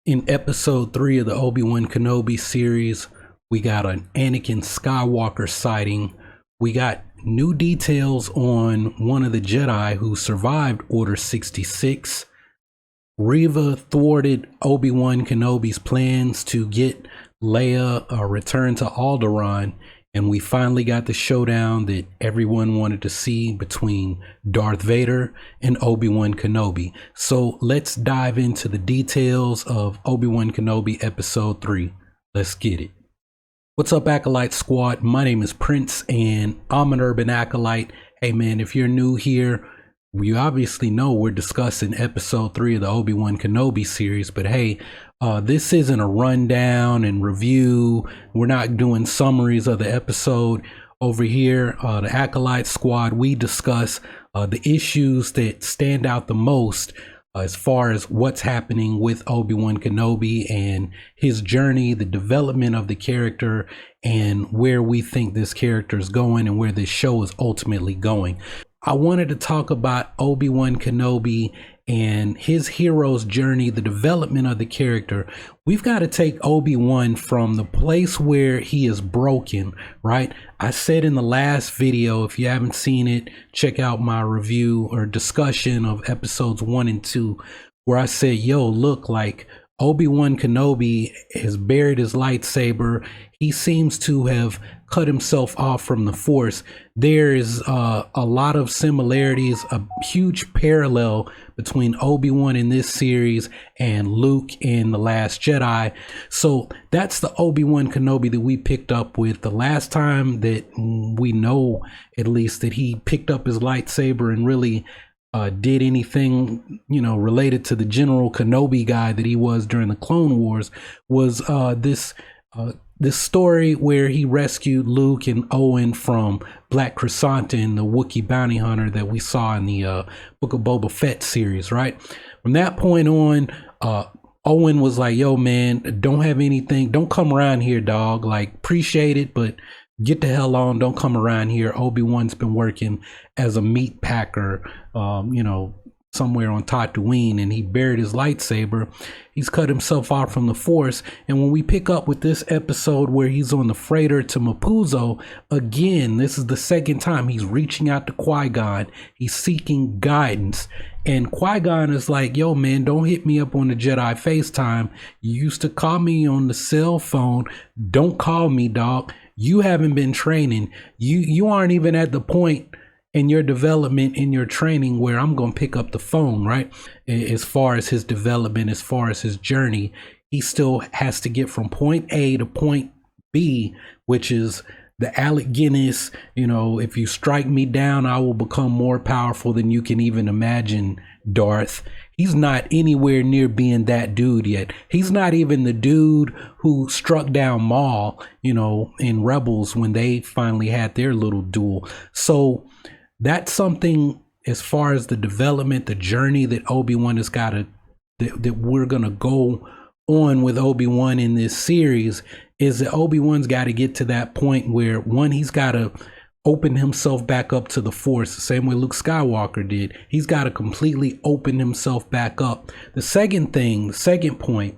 In episode 3 of the Obi-Wan Kenobi series, we got an Anakin Skywalker sighting. We got new details on one of the Jedi who survived Order 66. Reva thwarted Obi-Wan Kenobi's plans to get Leia returned to Alderaan, and we finally got the showdown that everyone wanted to see between Darth Vader and Obi-Wan Kenobi. So let's dive into the details of Obi-Wan Kenobi episode 3. Let's get it. What's up, Acolyte Squad? My name is Prince and I'm an urban acolyte. Hey man, if you're new here, you obviously know we're discussing episode 3 of the Obi-Wan Kenobi series, but hey, this isn't a rundown and review. We're not doing summaries of the episode. Over here, the Acolyte Squad, we discuss the issues that stand out the most as far as what's happening with Obi-Wan Kenobi and his journey, the development of the character, and where we think this character is going and where this show is ultimately going. I wanted to talk about Obi-Wan Kenobi and his hero's journey, the development of the character. We've got to take Obi-Wan from the place where he is broken, right? I said in the last video, if you haven't seen it, check out my review or discussion of episodes 1 and 2, where I said, yo, look, like Obi-Wan Kenobi has buried his lightsaber. He seems to have cut himself off from the Force. There is a lot of similarities, a huge parallel between Obi-Wan in this series and Luke in The Last Jedi. So that's the Obi-Wan Kenobi that we picked up with. The last time that we know, at least, that he picked up his lightsaber and really did anything, related to the General Kenobi guy that he was during the Clone Wars was this story where he rescued Luke and Owen from Black Chrysanthemum, the Wookiee bounty hunter that we saw in the Book of Boba Fett series, right? From that point on, Owen was like, yo, man, don't have anything. Don't come around here, dog. Like, appreciate it, but get the hell on. Don't come around here. Obi-Wan's been working as a meat packer, somewhere on Tatooine, and he buried his lightsaber. He's cut himself off from the Force. And when we pick up with this episode where he's on the freighter to Mapuzo, again, this is the second time he's reaching out to Qui-Gon. He's seeking guidance. And Qui-Gon is like, yo, man, don't hit me up on the Jedi FaceTime. You used to call me on the cell phone. Don't call me, dog. You haven't been training. You aren't even at the point in your development, in your training, where I'm going to pick up the phone, right? As far as his development, as far as his journey, he still has to get from point A to point B, which is the Alec Guinness, if you strike me down, I will become more powerful than you can even imagine, Darth. He's not anywhere near being that dude yet. He's not even the dude who struck down Maul, in Rebels when they finally had their little duel. So that's something as far as the development, the journey that Obi-Wan has got to, that we're going to go on with Obi-Wan in this series, is that Obi-Wan's got to get to that point where, one, he's got to open himself back up to the Force, the same way Luke Skywalker did. He's got to completely open himself back up. The second point,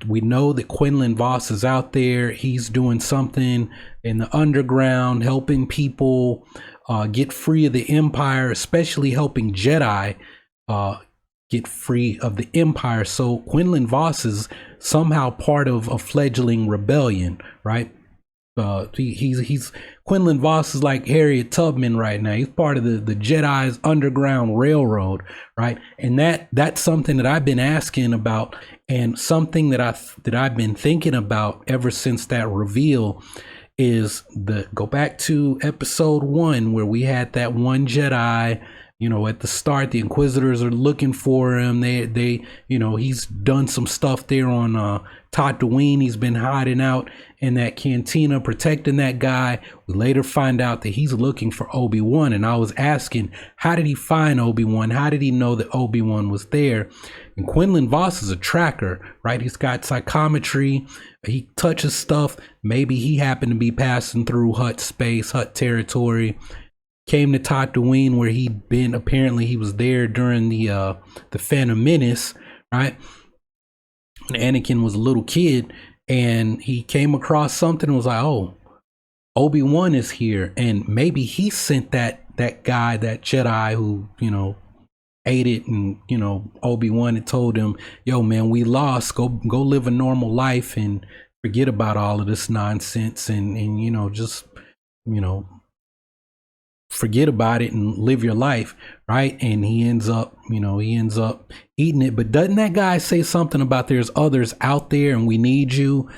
we know that Quinlan Vos is out there. He's doing something in the underground, helping people get free of the Empire, especially helping Jedi get free of the Empire. So Quinlan Vos is somehow part of a fledgling rebellion, right? He's Quinlan Vos is like Harriet Tubman right now. He's part of the Jedi's Underground Railroad, right? And that's something that I've been asking about, and something that I've been thinking about ever since that reveal is go back to episode 1 where we had that one Jedi. At the start, the Inquisitors are looking for him. They he's done some stuff there on Tatooine. He's been hiding out in that cantina, protecting that guy. We later find out that he's looking for Obi-Wan. And I was asking, how did he find Obi-Wan? How did he know that Obi-Wan was there? And Quinlan Vos is a tracker, right? He's got psychometry. He touches stuff. Maybe he happened to be passing through Hutt space, Hutt territory. Came to Tatooine, where he'd been. Apparently he was there during the Phantom Menace, right? Anakin was a little kid and he came across something and was like, oh, Obi-Wan is here. And maybe he sent that guy, that Jedi who, ate it, and Obi-Wan had told him, yo man, we lost, go live a normal life and forget about all of this nonsense, and just forget about it and live your life, right? And he ends up eating it. But doesn't that guy say something about there's others out there and we need you?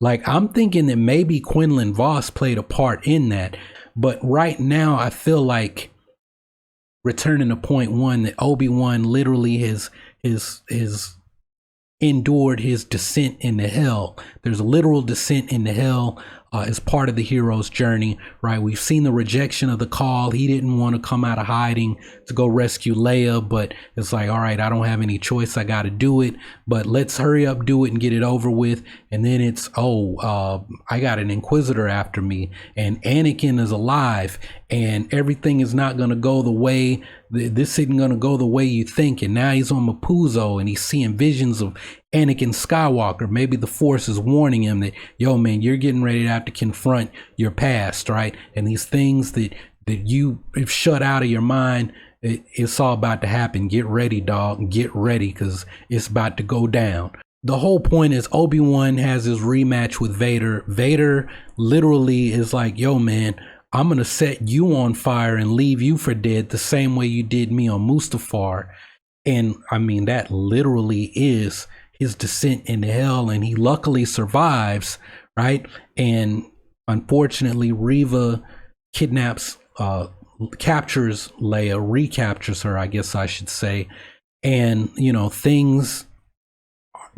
Like, I'm thinking that maybe Quinlan Vos played a part in that. But right now I feel like, returning to point one, that Obi-Wan literally has endured his descent into hell. There's a literal descent into hell as part of the hero's journey, right? We've seen the rejection of the call. He didn't want to come out of hiding to go rescue Leia, but it's like, all right, I don't have any choice. I got to do it, but let's hurry up, do it and get it over with. And then it's, I got an Inquisitor after me, and Anakin is alive, and everything is not going to go the way, this isn't going to go the way you think. And now he's on Mapuzo and he's seeing visions of Anakin Skywalker. Maybe the Force is warning him that, yo man, you're getting ready to have to confront your past, right? And these things that you have shut out of your mind, it's all about to happen. Get ready, dog. Get ready, because it's about to go down. The whole point is Obi-Wan has his rematch with Vader. Vader literally is like, yo man, I'm going to set you on fire and leave you for dead the same way you did me on Mustafar. And I mean, that literally is his descent into hell, and he luckily survives, right? And unfortunately, Reva captures Leia, recaptures her, I guess I should say. And, things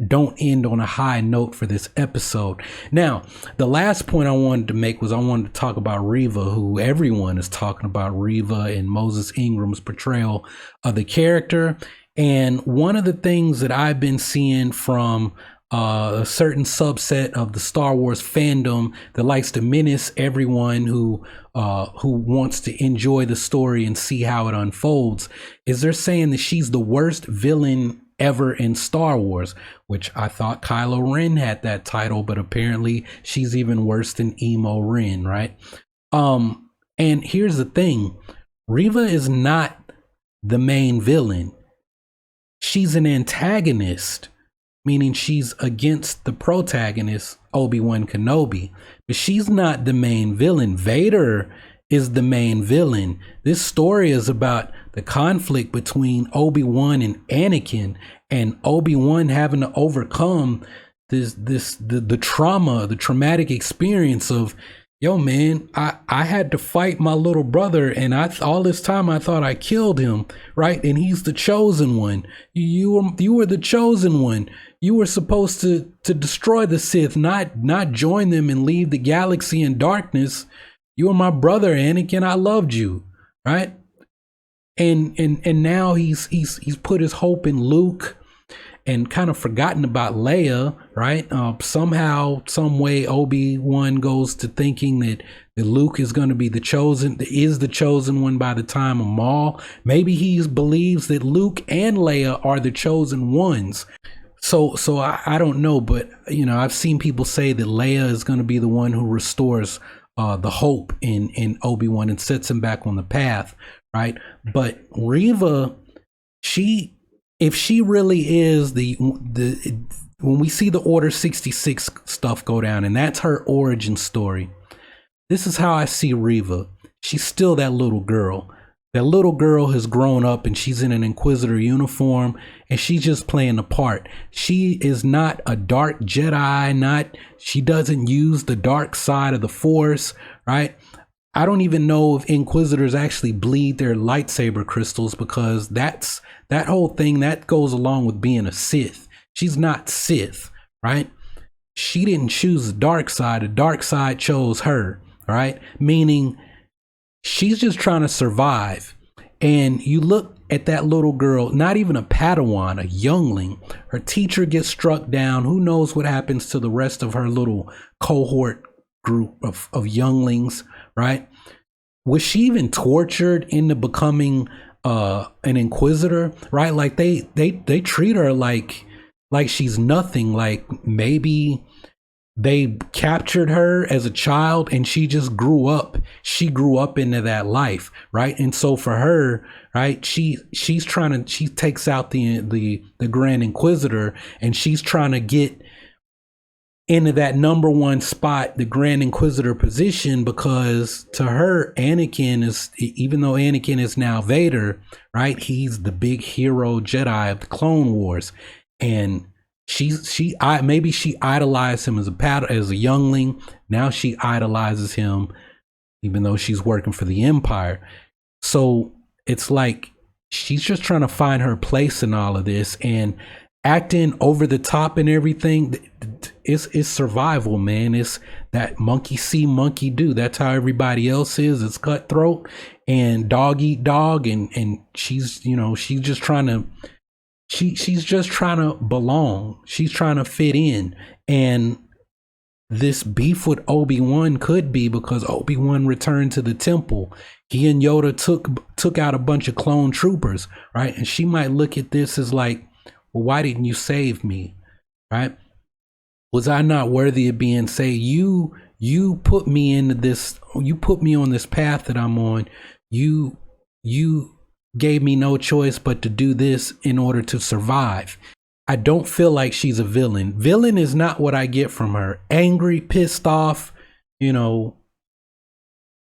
don't end on a high note for this episode. Now, the last point I wanted to make was I wanted to talk about Reva, who everyone is talking about Reva and Moses Ingram's portrayal of the character. And one of the things that I've been seeing from a certain subset of the Star Wars fandom that likes to menace everyone who wants to enjoy the story and see how it unfolds is they're saying that she's the worst villain ever in Star Wars, which I thought Kylo Ren had that title, but apparently she's even worse than Emo Ren, right? And here's the thing, Reva is not the main villain. She's an antagonist, meaning she's against the protagonist, Obi-Wan Kenobi, but she's not the main villain. Vader is the main villain. This story is about the conflict between Obi-Wan and Anakin, and Obi-Wan having to overcome the trauma, the traumatic experience of, yo man, I had to fight my little brother, and all this time I thought I killed him, right? And he's the chosen one. You were the chosen one. You were supposed to destroy the Sith, not join them and leave the galaxy in darkness. You were my brother, Anakin. I loved you, right? And now he's put his hope in Luke and kind of forgotten about Leia, right? Somehow, some way, Obi-Wan goes to thinking that Luke is going to be the chosen one by the time of Maul. Maybe he believes that Luke and Leia are the chosen ones. So I don't know, but I've seen people say that Leia is going to be the one who restores the hope in Obi-Wan and sets him back on the path, right? But Reva, if she really is when we see the Order 66 stuff go down, and that's her origin story, this is how I see Reva. She's still that little girl. That little girl has grown up and she's in an Inquisitor uniform and she's just playing the part. She is not a dark Jedi, she doesn't use the dark side of the Force, right? I don't even know if Inquisitors actually bleed their lightsaber crystals, because that whole thing that goes along with being a Sith. She's not Sith, right? She didn't choose the dark side chose her, right? Meaning she's just trying to survive. And you look at that little girl, not even a Padawan, a youngling. Her teacher gets struck down. Who knows what happens to the rest of her little cohort group of younglings, right? Was she even tortured into becoming an Inquisitor, right? Like they treat her like like she's nothing. Like maybe they captured her as a child and she just grew up. She grew up into that life, right? And so for her, right, she takes out the Grand Inquisitor, and she's trying to get into that number one spot, the Grand Inquisitor position, because to her, Anakin is, even though Anakin is now Vader, right, he's the big hero Jedi of the Clone Wars. And maybe she idolized him as a youngling. Now she idolizes him, even though she's working for the Empire. So it's like she's just trying to find her place in all of this, and acting over the top and everything. It's survival, man. It's that monkey see, monkey do. That's how everybody else is. It's cutthroat and dog eat dog, and she's, you know, she's just trying to. She's just trying to belong. She's trying to fit in. And this beef with Obi-Wan could be because Obi-Wan returned to the temple. He and Yoda took out a bunch of clone troopers, right? And she might look at this as like, well, why didn't you save me, right? Was I not worthy of being saved? You put me into this. You put me on this path that I'm on. You gave me no choice but to do this in order to survive. I don't feel like she's a villain. Villain is not what I get from her. Angry, pissed off, you know,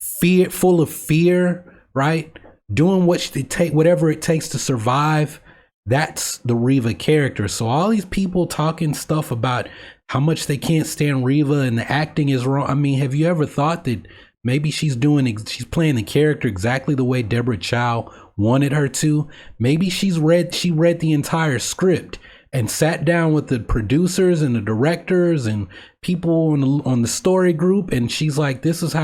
fear, full of fear, right? Doing whatever it takes to survive. That's the Reva character. So all these people talking stuff about how much they can't stand Reva and the acting is wrong. I mean, have you ever thought that maybe she's playing the character exactly the way Deborah Chow wanted her to? Maybe she read the entire script and sat down with the producers and the directors and people on the story group, and she's like, this is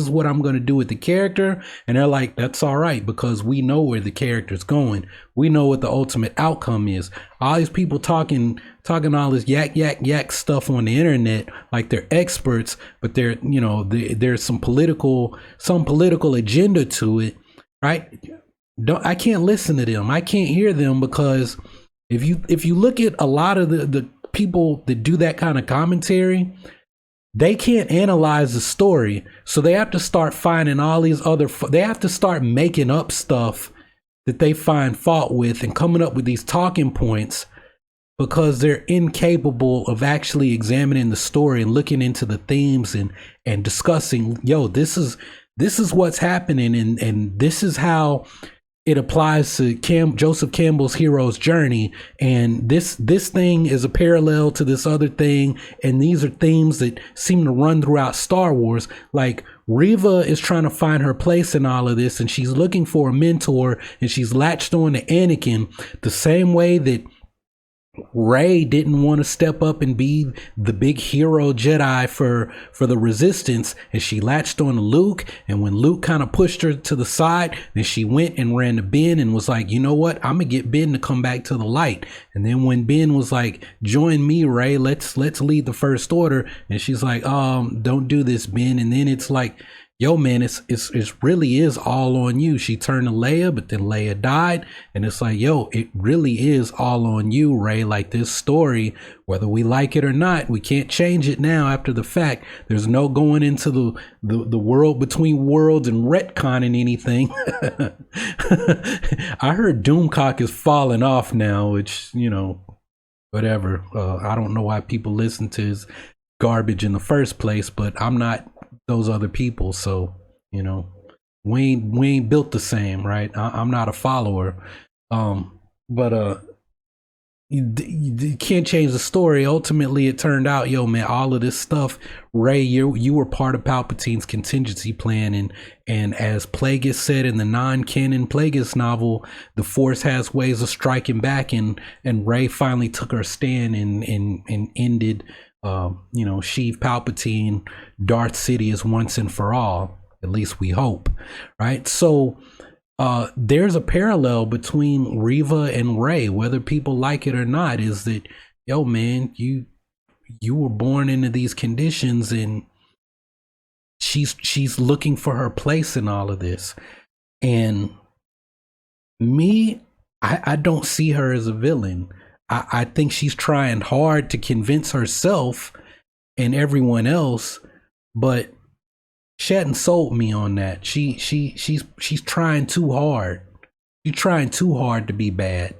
what I'm going to do with the character. And they're like, that's all right, because we know where the character's going. We know what the ultimate outcome is. All these people talking all this yak stuff on the internet like they're experts, but there's some political agenda to it, right? I can't listen to them. I can't hear them, because if you look at a lot of the people that do that kind of commentary, they can't analyze the story. So they have to start finding all these they have to start making up stuff that they find fault with and coming up with these talking points, because they're incapable of actually examining the story and looking into the themes and discussing, this is what's happening, and this is how it applies to Joseph Campbell's hero's journey, and this thing is a parallel to this other thing, and these are themes that seem to run throughout Star Wars. Like, Reva is trying to find her place in all of this, and she's looking for a mentor, and she's latched on to Anakin the same way that Rey didn't want to step up and be the big hero Jedi for the Resistance, and she latched on to Luke. And when Luke kind of pushed her to the side, then she went and ran to Ben and was like, you know what, I'm gonna get Ben to come back to the light. And then when Ben was like, join me, Rey, let's lead the First Order, and she's like, don't do this, Ben. And then it's like, yo, man, it really is all on you. She turned to Leia, but then Leia died. And it's like, yo, it really is all on you, Rey. Like, this story, whether we like it or not, we can't change it now after the fact. There's no going into the world between worlds and retconning anything. I heard Doomcock is falling off now, which, whatever. I don't know why people listen to his garbage in the first place, but I'm not those other people, so we ain't built the same, right? I'm not a follower, but you can't change the story. Ultimately, it turned out, yo, man, all of this stuff, Rey, you were part of Palpatine's contingency plan, and as Plagueis said in the non-canon Plagueis novel, the Force has ways of striking back, and Rey finally took her stand and ended Sheev Palpatine, Darth Sidious once and for all. At least we hope, right? So there's a parallel between Reva and Rey, whether people like it or not, is that, yo, man, you were born into these conditions, and she's looking for her place in all of this. And me, I don't see her as a villain. I think she's trying hard to convince herself and everyone else, but she hadn't sold me on that. She's trying too hard. She's trying too hard to be bad.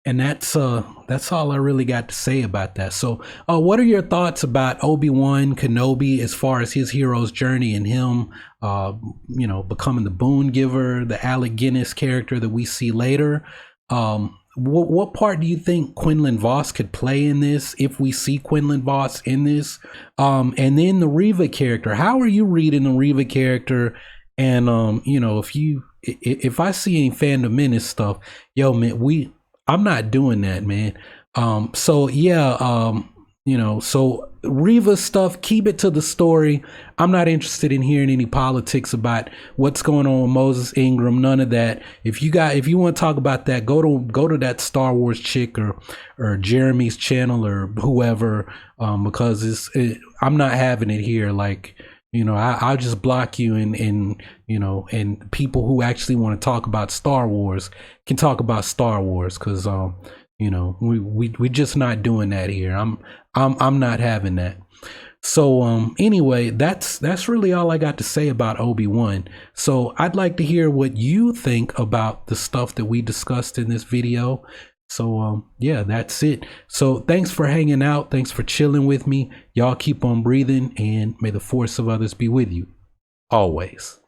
And that's all I really got to say about that. So what are your thoughts about Obi-Wan Kenobi as far as his hero's journey and him becoming the boon giver, the Alec Guinness character that we see later? What part do you think Quinlan Vos could play in this, if we see Quinlan Vos in this? And then the Reva character, how are you reading the Reva character? And if I see any Phantom Menace stuff, yo man, I'm not doing that, man. So Reva stuff, keep it to the story. I'm not interested in hearing any politics about what's going on with Moses Ingram, none of that. If you want to talk about that, go to that Star Wars chick or Jeremy's channel or whoever, because I'm not having it here. Like, I'll just block you, and people who actually want to talk about Star Wars can talk about Star Wars, because we just not doing that here. I'm not having that. So anyway, that's really all I got to say about Obi-Wan. So I'd like to hear what you think about the stuff that we discussed in this video. So yeah, that's it. So thanks for hanging out. Thanks for chilling with me. Y'all keep on breathing, and may the force of others be with you always.